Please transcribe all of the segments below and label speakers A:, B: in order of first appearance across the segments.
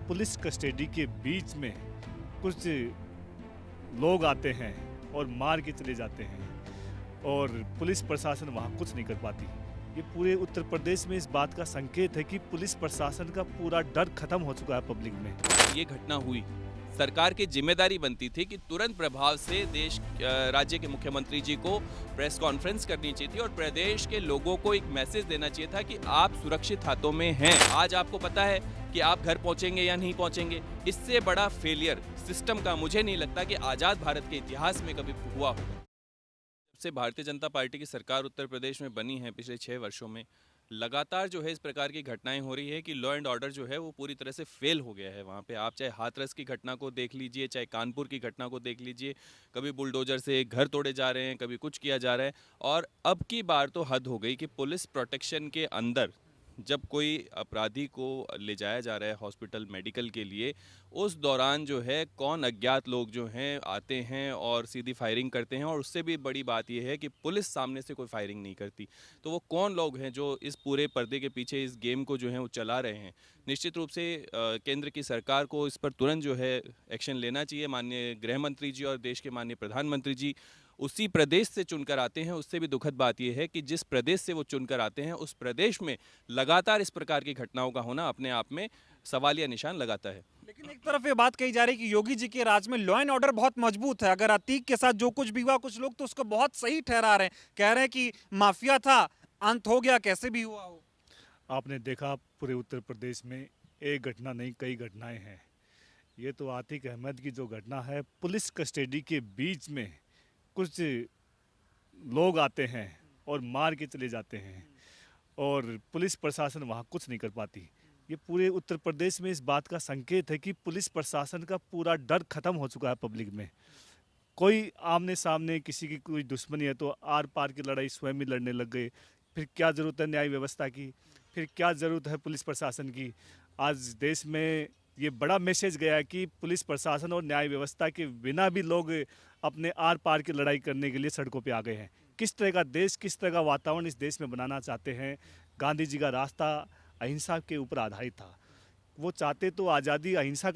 A: Police custody के बीच में कुछ लोग आते हैं और मार के चले जाते हैं और पुलिस प्रशासन वहाँ कुछ नहीं कर पाती। ये पूरे उत्तर प्रदेश में इस बात का संकेत है कि पुलिस प्रशासन का पूरा डर खत्म हो चुका है पब्लिक में।
B: ये घटना हुई, सरकार की जिम्मेदारी बनती थी कि तुरंत प्रभाव से राज्य के मुख्यमंत्री जी को प्रेस कॉन्फ्रेंस करनी चाहिए थी और प्रदेश के लोगों को एक मैसेज देना चाहिए था कि आप सुरक्षित हाथों में हैं। आज आपको पता है कि आप घर पहुंचेंगे या नहीं पहुंचेंगे। इससे बड़ा फेलियर सिस्टम का मुझे नहीं लगता कि आज़ाद भारत के इतिहास में कभी हुआ होगा। जब से भारतीय जनता पार्टी की सरकार उत्तर प्रदेश में बनी है पिछले 6 वर्षों में लगातार जो है इस प्रकार की घटनाएं हो रही है कि लॉ एंड ऑर्डर जो है वो पूरी तरह से फेल हो गया है वहाँ पे। आप चाहे हाथरस की घटना को देख लीजिए, चाहे कानपुर की घटना को देख लीजिए, कभी बुलडोजर से घर तोड़े जा रहे हैं, कभी कुछ किया जा रहा है। और अब की बार तो हद हो गई कि पुलिस प्रोटेक्शन के अंदर जब कोई अपराधी को ले जाया जा रहा है हॉस्पिटल मेडिकल के लिए, उस दौरान जो है कौन अज्ञात लोग जो हैं आते हैं और सीधी फायरिंग करते हैं। और उससे भी बड़ी बात यह है कि पुलिस सामने से कोई फायरिंग नहीं करती। तो वो कौन लोग हैं जो इस पूरे पर्दे के पीछे इस गेम को जो है वो चला रहे हैं। निश्चित रूप से केंद्र की सरकार को इस पर तुरंत जो है एक्शन लेना चाहिए। माननीय गृह मंत्री जी और देश के माननीय प्रधानमंत्री जी उसी प्रदेश से चुनकर आते हैं। उससे भी दुखद बात यह है कि जिस प्रदेश से वो चुनकर आते हैं उस प्रदेश में लगातार इस प्रकार की घटनाओं का होना अपने आप में सवालिया निशान लगाता है।
C: लेकिन एक तरफ ये बात कही जा रही है कि योगी जी के राज में लॉ एंड ऑर्डर बहुत मजबूत है। अगर अतीक के साथ जो कुछ भी हुआ, कुछ लोग तो उसको बहुत सही ठहरा रहे हैं, कह रहे हैं कि माफिया था, अंत हो गया, कैसे भी हुआ हो।
A: आपने देखा पूरे उत्तर प्रदेश में एक घटना नहीं कई घटनाएं हैं। ये तो आतिक अहमद की जो घटना है, पुलिस कस्टडी के बीच में कुछ लोग आते हैं और मार के चले जाते हैं और पुलिस प्रशासन वहाँ कुछ नहीं कर पाती। ये पूरे उत्तर प्रदेश में इस बात का संकेत है कि पुलिस प्रशासन का पूरा डर खत्म हो चुका है पब्लिक में। कोई आमने सामने किसी की कोई दुश्मनी है तो आर पार की लड़ाई स्वयं ही लड़ने लग गए। फिर क्या ज़रूरत है न्याय व्यवस्था की, फिर क्या ज़रूरत है पुलिस प्रशासन की। आज देश में ये बड़ा मैसेज गया है कि पुलिस प्रशासन और न्याय व्यवस्था के बिना भी लोग अपने आर पार की लड़ाई करने के लिए सड़कों पे आ गए हैं। किस तरह का देश, किस तरह का वातावरण इस देश में बनाना चाहते हैं। गांधी जी का रास्ता अहिंसा के ऊपर आधारित था। वो चाहते तो आज़ादी हिंसा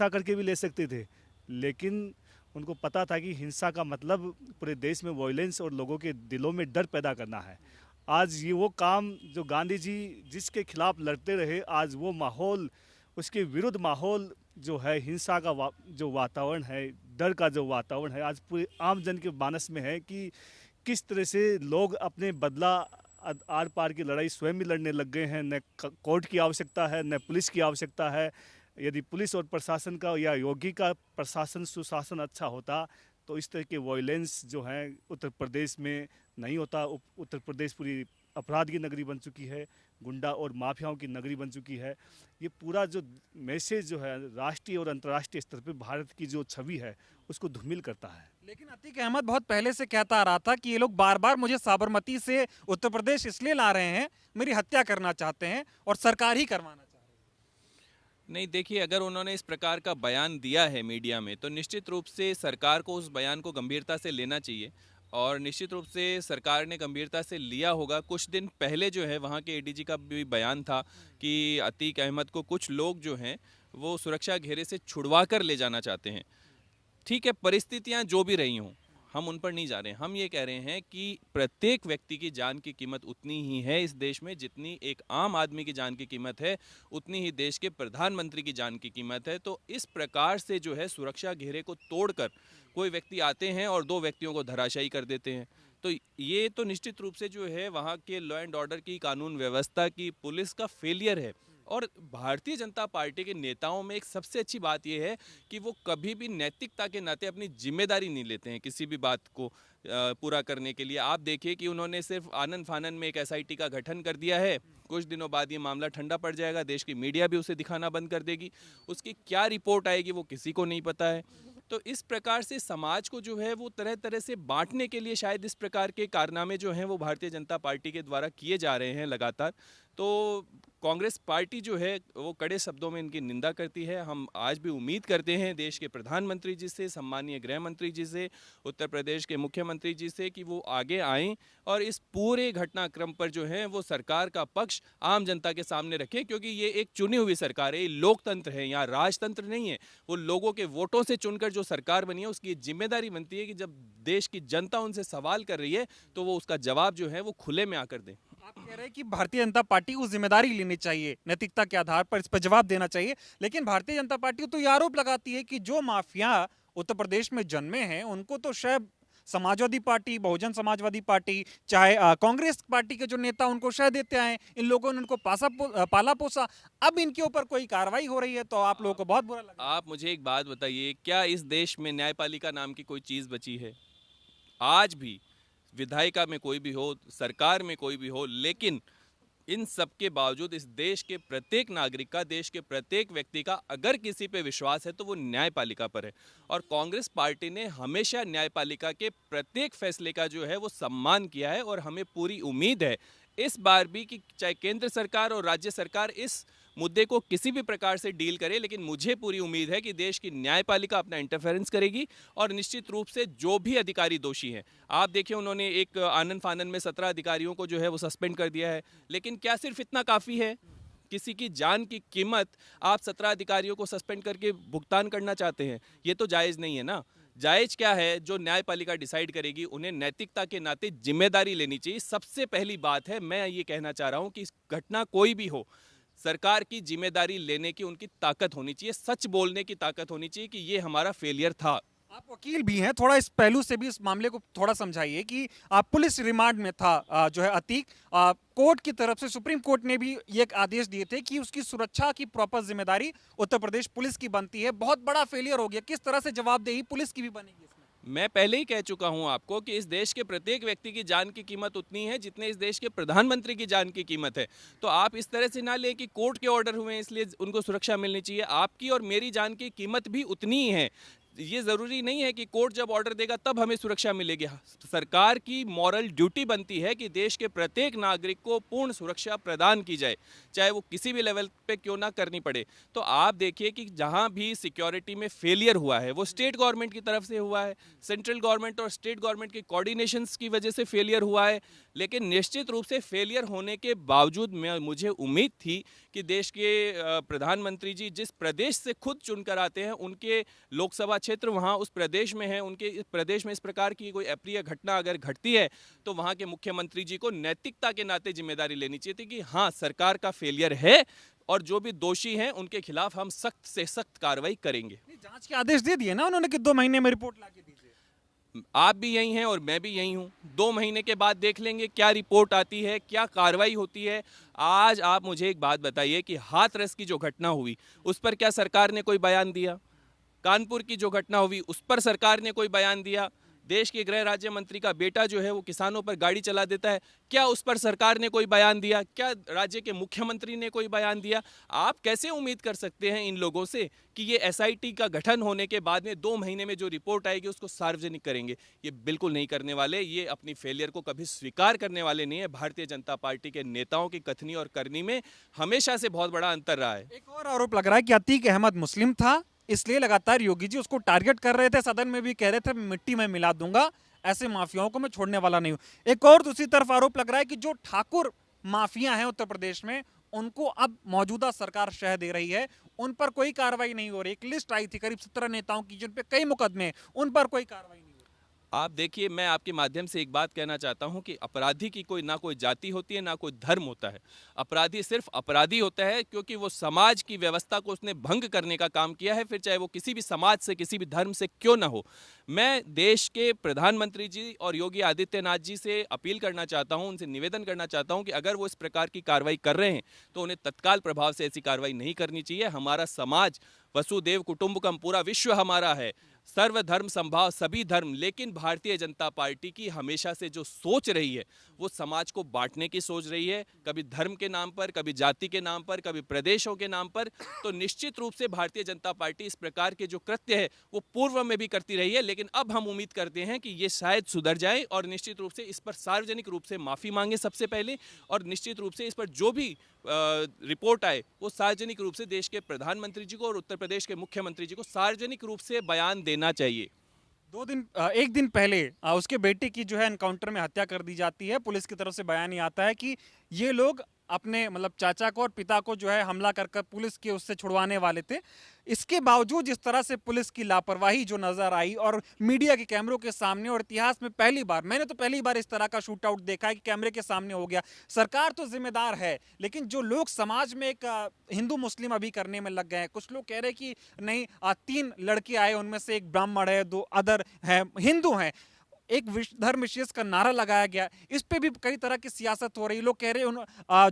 A: करके भी ले सकते थे, लेकिन उनको पता था कि हिंसा का मतलब पूरे देश में वॉयलेंस और लोगों के दिलों में डर पैदा करना है। आज ये वो काम जो गांधी जी जिसके खिलाफ लड़ते रहे, आज वो माहौल, उसके विरुद्ध माहौल जो है, हिंसा का जो वातावरण है, डर का जो वातावरण है, आज पूरे आम जन के मानस में है कि किस तरह से लोग अपने बदला आर पार की लड़ाई स्वयं ही लड़ने लग गए हैं। न कोर्ट की आवश्यकता है, न पुलिस की आवश्यकता है। यदि पुलिस और प्रशासन का या योगी का प्रशासन सुशासन अच्छा होता तो इस तरह के वॉयलेंस जो है उत्तर प्रदेश में नहीं होता। उत्तर प्रदेश पूरी अपराध की नगरी बन चुकी है, गुंडा और माफियाओं की नगरी बन चुकी है। ये पूरा जो मैसेज जो है राष्ट्रीय और अंतर्राष्ट्रीय स्तर पर भारत की जो छवि है उसको धूमिल करता है।
C: लेकिन अतीक अहमद बहुत पहले से कहता आ रहा था कि ये लोग बार बार मुझे साबरमती से उत्तर प्रदेश इसलिए ला रहे हैं, मेरी हत्या करना चाहते हैं और सरकार ही करवाना चाह रही है।
B: नहीं, देखिए, अगर उन्होंने इस प्रकार का बयान दिया है मीडिया में तो निश्चित रूप से सरकार को उस बयान को गंभीरता से लेना चाहिए और निश्चित रूप से सरकार ने गंभीरता से लिया होगा। कुछ दिन पहले जो है वहाँ के एडीजी का भी बयान था कि अतीक अहमद को कुछ लोग जो हैं वो सुरक्षा घेरे से छुड़वा कर ले जाना चाहते हैं। ठीक है, परिस्थितियाँ जो भी रही हों, हम उन पर नहीं जा रहे हैं। हम ये कह रहे हैं कि प्रत्येक व्यक्ति की जान की कीमत उतनी ही है इस देश में जितनी एक आम आदमी की जान की कीमत है, उतनी ही देश के प्रधानमंत्री की जान की कीमत है। तो इस प्रकार से जो है सुरक्षा घेरे को तोड़कर कोई व्यक्ति आते हैं और 2 व्यक्तियों को धराशायी कर देते हैं। तो ये तो निश्चित रूप से जो है वहाँ के लॉ एंड ऑर्डर की, कानून व्यवस्था की, पुलिस का फेलियर है। और भारतीय जनता पार्टी के नेताओं में एक सबसे अच्छी बात यह है कि वो कभी भी नैतिकता के नाते अपनी जिम्मेदारी नहीं लेते हैं किसी भी बात को पूरा करने के लिए। आप देखिए कि उन्होंने सिर्फ आनन फानन में एक एसआईटी का गठन कर दिया है, कुछ दिनों बाद ये मामला ठंडा पड़ जाएगा, देश की मीडिया भी उसे दिखाना बंद कर देगी, उसकी क्या रिपोर्ट आएगी वो किसी को नहीं पता है। तो इस प्रकार से समाज को जो है वो तरह तरह से बांटने के लिए शायद इस प्रकार के कारनामे जो हैं वो भारतीय जनता पार्टी के द्वारा किए जा रहे हैं लगातार। तो कांग्रेस पार्टी जो है वो कड़े शब्दों में इनकी निंदा करती है। हम आज भी उम्मीद करते हैं देश के प्रधानमंत्री जी से, सम्मानीय गृह मंत्री जी से, उत्तर प्रदेश के मुख्यमंत्री जी से कि वो आगे आएं और इस पूरे घटनाक्रम पर जो है वो सरकार का पक्ष आम जनता के सामने रखें, क्योंकि ये एक चुनी हुई सरकार है, ये लोकतंत्र है, यहाँ राजतंत्र नहीं है। वो लोगों के वोटों से चुनकर जो सरकार बनी है उसकी जिम्मेदारी बनती है कि जब देश की जनता उनसे सवाल कर रही है तो वो उसका जवाब जो है वो खुले में आकर दें।
C: आप कह रहे हैं कि भारतीय जनता पार्टी को जिम्मेदारी लेनी चाहिए, नैतिकता के आधार पर इस पर जवाब देना चाहिए, लेकिन भारतीय जनता पार्टी तो ये आरोप लगाती है कि जो माफिया उत्तर प्रदेश में जन्मे हैं उनको तो शायद समाजवादी पार्टी, बहुजन समाजवादी पार्टी, चाहे कांग्रेस पार्टी के जो नेता उनको शायद देते आए, इन लोगों ने उनको पाला पोसा, अब इनके ऊपर कोई कार्रवाई हो रही है तो आप लोगों को बहुत बुरा लगा।
B: आप मुझे एक बात बताइए, क्या इस देश में न्यायपालिका नाम की कोई चीज़ बची है? आज भी विधायिका में कोई भी हो, सरकार में कोई भी हो, लेकिन इन सब के बावजूद इस देश के प्रत्येक नागरिक का, देश के प्रत्येक व्यक्ति का अगर किसी पे विश्वास है तो वो न्यायपालिका पर है। और कांग्रेस पार्टी ने हमेशा न्यायपालिका के प्रत्येक फैसले का जो है वो सम्मान किया है और हमें पूरी उम्मीद है इस बार भी कि चाहे केंद्र सरकार और राज्य सरकार इस मुद्दे को किसी भी प्रकार से डील करे, लेकिन मुझे पूरी उम्मीद है कि देश की न्यायपालिका अपना इंटरफेरेंस करेगी और निश्चित रूप से जो भी अधिकारी दोषी हैं, आप देखिए उन्होंने एक आनन फानन में 17 अधिकारियों को जो है वो सस्पेंड कर दिया है, लेकिन क्या सिर्फ इतना काफ़ी है? किसी की जान की कीमत आप 17 अधिकारियों को सस्पेंड करके भुगतान करना चाहते हैं? ये तो जायज़ नहीं है ना। जायज़ क्या है? जो न्यायपालिका डिसाइड करेगी उन्हें नैतिकता के नाते जिम्मेदारी लेनी चाहिए। सबसे पहली बात है, मैं ये कहना चाह रहा हूँ कि घटना कोई भी हो, सरकार की जिम्मेदारी लेने की उनकी ताकत होनी चाहिए, सच बोलने की ताकत होनी चाहिए कि ये हमारा फेलियर था।
C: आप वकील भी हैं, थोड़ा इस पहलू से भी इस मामले को थोड़ा समझाइए कि पुलिस रिमांड में था जो है अतीक, कोर्ट की तरफ से सुप्रीम कोर्ट ने भी ये एक आदेश दिए थे कि उसकी सुरक्षा की प्रॉपर जिम्मेदारी उत्तर प्रदेश पुलिस की बनती है। बहुत बड़ा फेलियर हो गया, किस तरह से जवाबदेही पुलिस की भी बनेगी इसमें?
B: मैं पहले ही कह चुका हूं आपको कि इस देश के प्रत्येक व्यक्ति की जान की कीमत उतनी है जितने इस देश के प्रधानमंत्री की जान की कीमत है। तो आप इस तरह से ना लें कि कोर्ट के ऑर्डर हुए हैं इसलिए उनको सुरक्षा मिलनी चाहिए। आपकी और मेरी जान की कीमत भी उतनी ही है। ये ज़रूरी नहीं है कि कोर्ट जब ऑर्डर देगा तब हमें सुरक्षा मिलेगी। सरकार की मॉरल ड्यूटी बनती है कि देश के प्रत्येक नागरिक को पूर्ण सुरक्षा प्रदान की जाए, चाहे वो किसी भी लेवल पे क्यों ना करनी पड़े। तो आप देखिए कि जहाँ भी सिक्योरिटी में फेलियर हुआ है वो स्टेट गवर्नमेंट की तरफ से हुआ है, सेंट्रल गवर्नमेंट और स्टेट गवर्नमेंट के कोऑर्डिनेशंस की वजह से फेलियर हुआ है। लेकिन निश्चित रूप से फेलियर होने के बावजूद मुझे उम्मीद थी कि देश के प्रधानमंत्री जी जिस प्रदेश से खुद चुनकर आते हैं, उनके लोकसभा क्षेत्र वहाँ उस प्रदेश में है, उनके इस प्रदेश में इस प्रकार की कोई अप्रिय घटना अगर घटती है तो वहाँ के मुख्यमंत्री जी को नैतिकता के नाते जिम्मेदारी लेनी चाहिए थी कि हाँ, सरकार का फेलियर है और जो भी दोषी हैं उनके खिलाफ हम सख्त से सख्त कार्रवाई करेंगे।
C: जांच के आदेश दे दिए ना उन्होंने कि 2 महीने में रिपोर्ट ला के दीजिए।
B: आप भी यही हैं और मैं भी यही हूँ। 2 महीने के बाद देख लेंगे क्या रिपोर्ट आती है, क्या कार्रवाई होती है। आज आप मुझे एक बात बताइए कि हाथरस की जो घटना हुई उस पर क्या सरकार ने कोई बयान दिया? कानपुर की जो घटना हुई उस पर सरकार ने कोई बयान दिया? देश के गृह राज्य मंत्री का बेटा जो है वो किसानों पर गाड़ी चला देता है, क्या उस पर सरकार ने कोई बयान दिया? क्या राज्य के मुख्यमंत्री ने कोई बयान दिया? आप कैसे उम्मीद कर सकते हैं इन लोगों से कि ये एसआईटी का गठन होने के बाद में 2 महीने में जो रिपोर्ट आएगी उसको सार्वजनिक करेंगे? ये बिल्कुल नहीं करने वाले। ये अपनी फेलियर को कभी स्वीकार करने वाले नहीं है। भारतीय जनता पार्टी के नेताओं की कथनी और करनी में हमेशा से बहुत बड़ा अंतर रहा है।
C: एक और आरोप लग रहा है कि अतीक अहमद मुस्लिम था, इसलिए लगातार योगी जी उसको टारगेट कर रहे थे, सदन में भी कह रहे थे मिट्टी में मिला दूंगा, ऐसे माफियाओं को मैं छोड़ने वाला नहीं हूं। एक और दूसरी तरफ आरोप लग रहा है कि जो ठाकुर माफिया हैं उत्तर प्रदेश में उनको अब मौजूदा सरकार शह दे रही है, उन पर कोई कार्रवाई नहीं हो रही। एक लिस्ट आई थी करीब 17 नेताओं की जिन पे कई मुकदमे, उन पर कोई कार्रवाई नहीं हो रही।
B: आप देखिए, मैं आपके माध्यम से एक बात कहना चाहता हूं कि अपराधी की कोई ना कोई जाति होती है ना कोई धर्म होता है। अपराधी सिर्फ अपराधी होता है क्योंकि वो समाज की व्यवस्था को उसने भंग करने का काम किया है, फिर चाहे वो किसी भी समाज से किसी भी धर्म से क्यों ना हो। मैं देश के प्रधानमंत्री जी और योगी आदित्यनाथ जी से अपील करना चाहता हूं, उनसे निवेदन करना चाहता हूं कि अगर वो इस प्रकार की कार्रवाई कर रहे हैं तो उन्हें तत्काल प्रभाव से ऐसी कार्रवाई नहीं करनी चाहिए। हमारा समाज वसुदेव कुटुंबकम, पूरा विश्व हमारा है। सर्वधर्म समभाव सभी धर्म, लेकिन भारतीय जनता पार्टी की हमेशा से जो सोच रही है वो समाज को बांटने की सोच रही है, कभी धर्म के नाम पर, कभी जाति के नाम पर, कभी प्रदेशों के नाम पर। तो निश्चित रूप से भारतीय जनता पार्टी इस प्रकार के जो कृत्य है वो पूर्व में भी करती रही है, लेकिन अब हम उम्मीद करते हैं कि ये शायद सुधर जाए और निश्चित रूप से इस पर सार्वजनिक रूप से माफी मांगे सबसे पहले, और निश्चित रूप से इस पर जो भी रिपोर्ट आए वो सार्वजनिक रूप से देश के प्रधानमंत्री जी को और उत्तर प्रदेश के मुख्यमंत्री जी को सार्वजनिक रूप से बयान देना चाहिए।
C: एक दिन पहले उसके बेटे की जो है एनकाउंटर में हत्या कर दी जाती है। पुलिस की तरफ से बयान ये आता है कि ये लोग अपने मतलब चाचा को और पिता को जो है हमला कर पुलिस के उससे छुड़वाने वाले थे। इसके बावजूद जिस तरह से पुलिस की लापरवाही जो नजर आई और मीडिया के कैमरों के सामने, और इतिहास में मैंने तो पहली बार इस तरह का शूट आउट देखा है कि कैमरे के सामने हो गया। सरकार तो जिम्मेदार है, लेकिन जो लोग समाज में एक हिंदू मुस्लिम अभी करने में लग गए हैं। कुछ लोग कह रहे हैं कि नहीं, 3 लड़के आए, उनमें से एक ब्राह्मण है, 2 अदर है, हिंदू हैं, एक धर्म विशेष का नारा लगाया गया। इस पे भी कई तरह की सियासत हो रही। लोग कह रहे हैं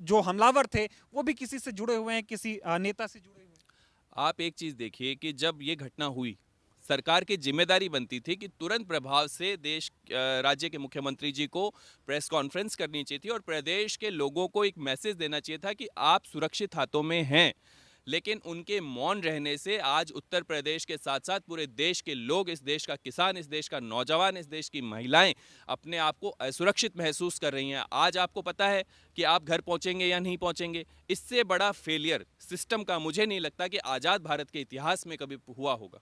C: जो हमलावर थे वो भी किसी से जुड़े हुए हैं, किसी नेता से जुड़े हुए हैं।
B: आप एक चीज देखिए कि जब ये घटना हुई, सरकार की जिम्मेदारी बनती थी कि तुरंत प्रभाव से राज्य के मुख्यमंत्री जी को प्रेस कॉन्फ्रेंस करनी चाहिए थी और प्रदेश के लोगों को एक मैसेज देना चाहिए था कि आप सुरक्षित हाथों में हैं। लेकिन उनके मौन रहने से आज उत्तर प्रदेश के साथ साथ पूरे देश के लोग, इस देश का किसान, इस देश का नौजवान, इस देश की महिलाएं अपने आप को असुरक्षित महसूस कर रही हैं। आज आपको पता है कि आप घर पहुंचेंगे या नहीं पहुंचेंगे। इससे बड़ा फेलियर सिस्टम का मुझे नहीं लगता कि आज़ाद भारत के इतिहास में कभी हुआ होगा।